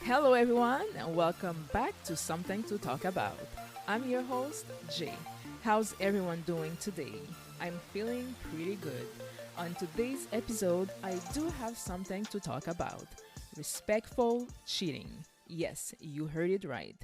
Hello, everyone, and welcome back to Something to Talk About. I'm your host, Jay. How's everyone doing today? I'm feeling pretty good. On today's episode, I do have something to talk about respectful cheating. Yes, you heard it right.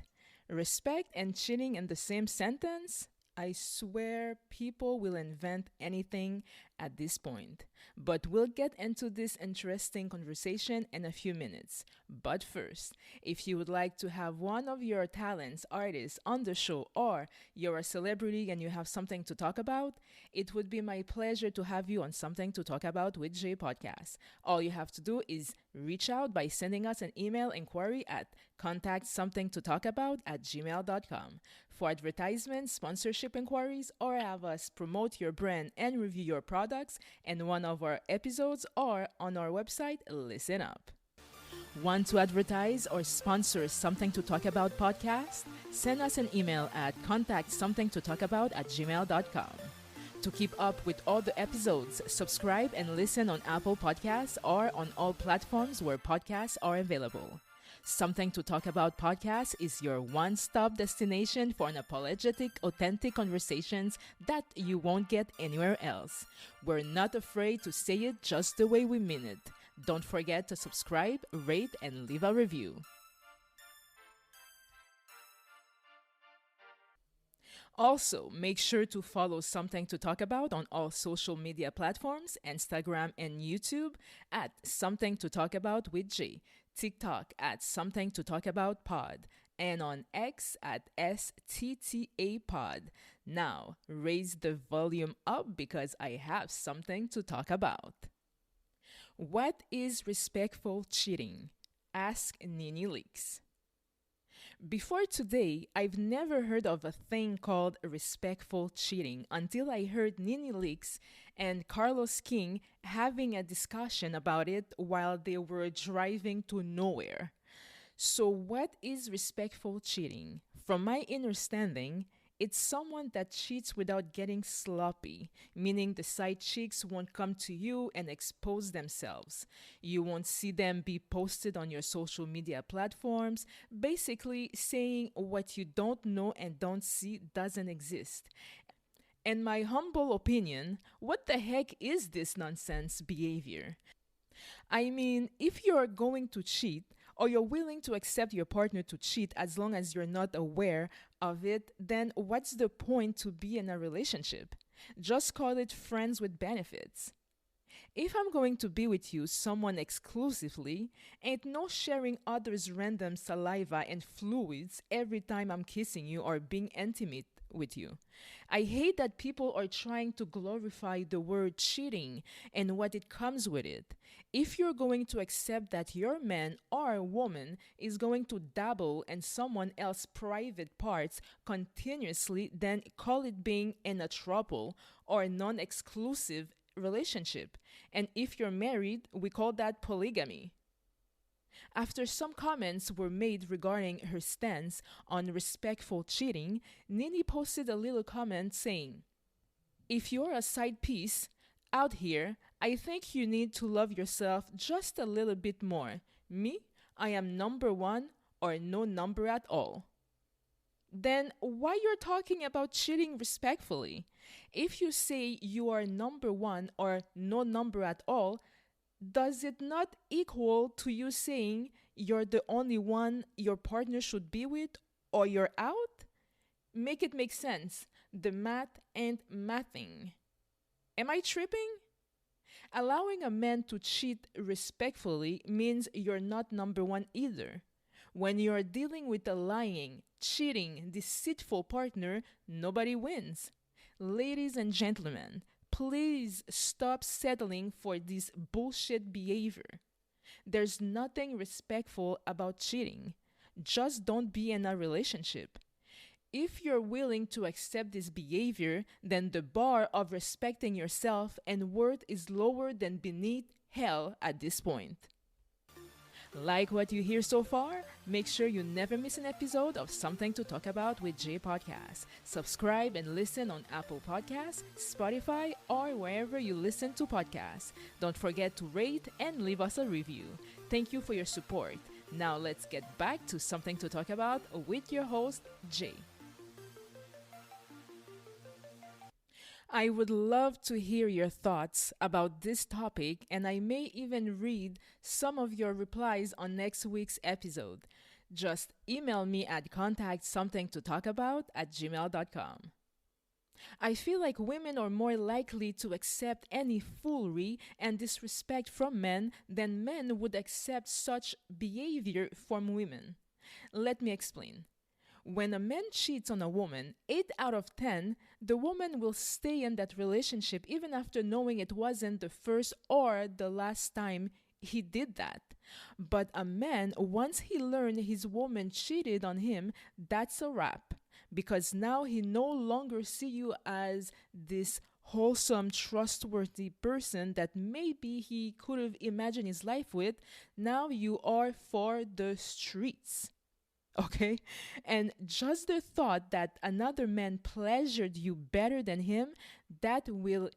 Respect and cheating in the same sentence? I swear people will invent anything at this point. But we'll get into this interesting conversation in a few minutes. But first, if you would like to have one of your talents, artists on the show, or you're a celebrity and you have something to talk about, it would be my pleasure to have you on Something to Talk About with Jay Podcast. All you have to do is reach out by sending us an email inquiry at contactsomethingtotalkabout@gmail.com for advertisements, sponsorship inquiries, or have us promote your brand and review your products in one of our episodes or on our website. Listen up. Want to advertise or sponsor Something to Talk About podcast? Send us an email at contactsomethingtotalkabout@gmail.com. To keep up with all the episodes, subscribe and listen on Apple Podcasts or on all platforms where podcasts are available. Something to Talk About podcast is your one-stop destination for unapologetic, authentic conversations that you won't get anywhere else. We're not afraid to say it just the way we mean it. Don't forget to subscribe, rate, and leave a review. Also, make sure to follow Something to Talk About on all social media platforms, Instagram and YouTube at Something to Talk About with Jay, TikTok at Something to Talk About Pod, and on X at STTA Pod. Now, raise the volume up because I have something to talk about. What is respectful cheating? Ask Nini Leaks. Before today, I've never heard of a thing called respectful cheating until I heard Nini Leaks and Carlos King having a discussion about it while they were driving to nowhere. So, what is respectful cheating? From my understanding, it's someone that cheats without getting sloppy, meaning the side chicks won't come to you and expose themselves. You won't see them be posted on your social media platforms, basically saying what you don't know and don't see doesn't exist. In my humble opinion, what the heck is this nonsense behavior? I mean, if you're going to cheat, or you're willing to accept your partner to cheat as long as you're not aware of it, then what's the point to be in a relationship? Just call it friends with benefits. If I'm going to be with you, someone exclusively, ain't no sharing others' random saliva and fluids every time I'm kissing you or being intimate with you. I hate that people are trying to glorify the word cheating and what it comes with it. If you're going to accept that your man or woman is going to dabble in someone else's private parts continuously, then call it being in a throuple or non-exclusive relationship. And if you're married, we call that polygamy. After some comments were made regarding her stance on respectful cheating, Nini posted a little comment saying, "If you're a side piece out here, I think you need to love yourself just a little bit more. Me, I am number one or no number at all." Then why you're talking about cheating respectfully? If you say you are number one or no number at all, does it not equal to you saying you're the only one your partner should be with or you're out? Make it make sense. The math ain't mathing. Am I tripping? Allowing a man to cheat respectfully means you're not number one either. When you're dealing with a lying, cheating, deceitful partner, nobody wins. Ladies and gentlemen, please stop settling for this bullshit behavior. There's nothing respectful about cheating. Just don't be in a relationship. If you're willing to accept this behavior, then the bar of respecting yourself and worth is lower than beneath hell at this point. Like what you hear so far? Make sure you never miss an episode of Something to Talk About with Jay Podcast. Subscribe and listen on Apple Podcasts, Spotify, or wherever you listen to podcasts. Don't forget to rate and leave us a review. Thank you for your support. Now let's get back to something to talk about with your host, Jay. I would love to hear your thoughts about this topic, and I may even read some of your replies on next week's episode. Just email me at contactsomethingtotalkabout@gmail.com. I feel like women are more likely to accept any foolery and disrespect from men than men would accept such behavior from women. Let me explain. When a man cheats on a woman, 8 out of 10, the woman will stay in that relationship even after knowing it wasn't the first or the last time he did that. But a man, once he learned his woman cheated on him, that's a wrap. Because now he no longer see you as this wholesome, trustworthy person that maybe he could have imagined his life with. Now you are for the streets. Okay? And just the thought that another man pleasured you better than him, that will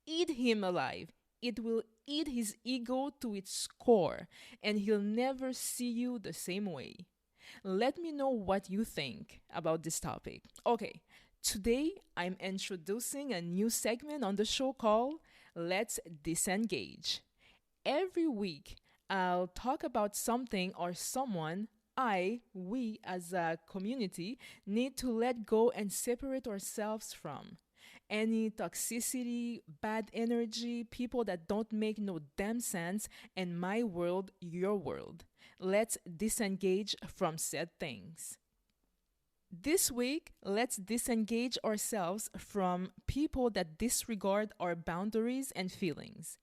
eat him alive. It will eat his ego to its core, and he'll never see you the same way. Let me know what you think about this topic. Okay, today I'm introducing a new segment on the show called Let's Disengage. Every week, I'll talk about something or someone we as a community need to let go and separate ourselves from. Any toxicity, bad energy, people that don't make no damn sense, and my world, your world. Let's disengage from said things. This week, let's disengage ourselves from people that disregard our boundaries and feelings.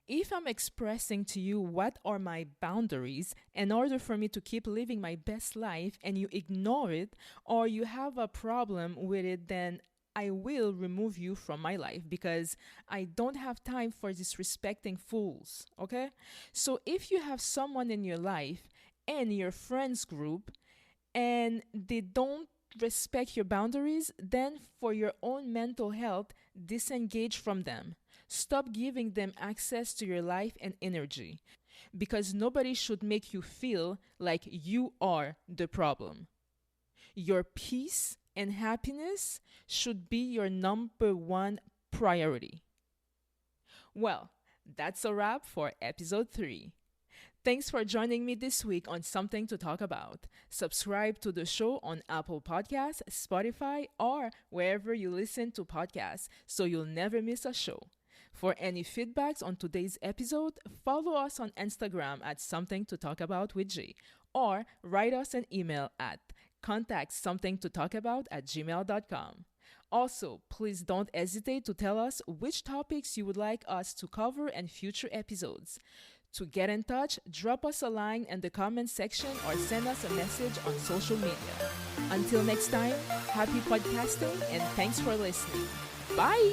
If I'm expressing to you what are my boundaries in order for me to keep living my best life and you ignore it or you have a problem with it, then I will remove you from my life because I don't have time for disrespecting fools, okay? So if you have someone in your life and your friends group and they don't respect your boundaries, then for your own mental health, disengage from them. Stop giving them access to your life and energy because nobody should make you feel like you are the problem. Your peace and happiness should be your number one priority. Well, that's a wrap for episode 3. Thanks for joining me this week on Something to Talk About. Subscribe to the show on Apple Podcasts, Spotify, or wherever you listen to podcasts so you'll never miss a show. For any feedbacks on today's episode, follow us on Instagram at Something to Talk About with G, or write us an email at contactsomethingtotalkabout@gmail.com. Also, please don't hesitate to tell us which topics you would like us to cover in future episodes. To get in touch, drop us a line in the comment section or send us a message on social media. Until next time, happy podcasting and thanks for listening. Bye!